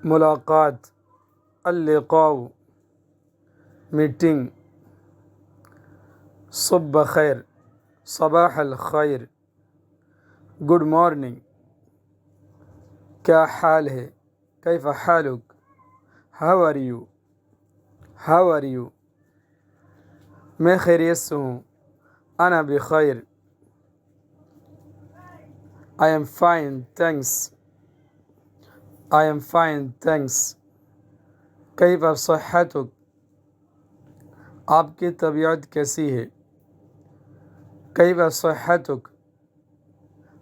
मुलाकात, अल-लिक़ाउ मीटिंग, सुब्ह खैर, सबाह अल खैर, गुड मॉर्निंग, क्या हाल है, कैफ हालुक, how are you, how are you, मैं खैरियत से हूँ, अना बिखैर, I am fine thanks, I am fine thanks, कैफ सह्हतुक, आपकी तबीयत कैसी है, कैफ सह्हतुक,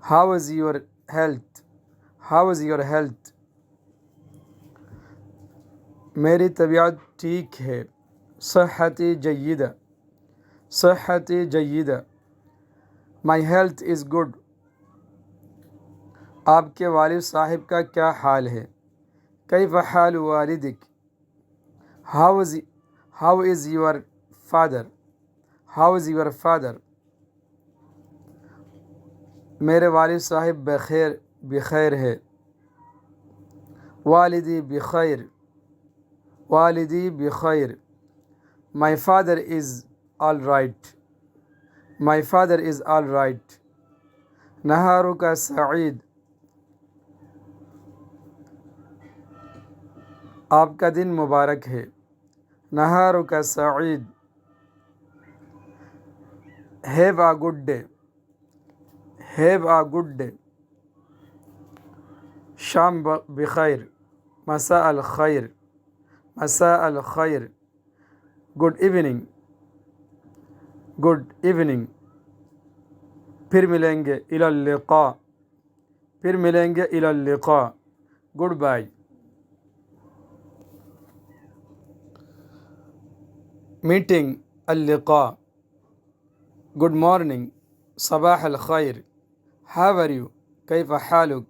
how is your health, how is your health, मेरी तबीयत ठीक है, सेहती जय्यदा, सेहती जय्यदा, माई हेल्थ इज़ गुड, आपके वालिद साहिब का क्या हाल है, कैफ हाल वालिदिक, how is your father, how is your father, मेरे वालिद साहिब बखैर बखैर है, वालिदी बखैर, वालिदी बखैर, my father is all right, my father is all right, नहारुका सईद, आपका दिन मुबारक है, नहारुका सईद, have a good day, have a good day, शाम बखैर, मसा अल खैर, मसा अल खैर, गुड इवनिंग, गुड इवनिंग, फिर मिलेंगे, इला लिक़ा, फिर मिलेंगे, इला लिक़ा, गुड बाय, मीटिंग, अल लिक़ा, गुड मॉर्निंग, सबाह अल खैर, हाउ आर यू, कैफ हालुक,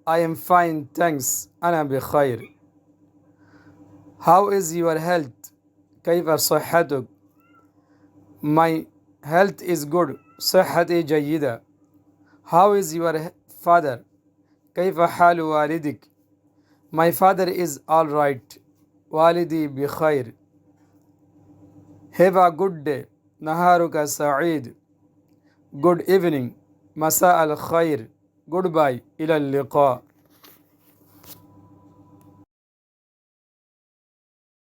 आई एम फाइन थैंक्स, अना बिखैर, हाउ इज़ योर हेल्थ, कैफ सह्हतुक, माई हेल्थ इज़ गुड, सेहती जय्यदा, हाउ इज़ योर फादर, कैफ हाल वालिदिक, my father is all right, वालिदी बिखैर, हैव आ गुड डे, नहारुका सईद, गुड इवनिंग, मसा अल खैर, गुड बाय, इला लिक़ा।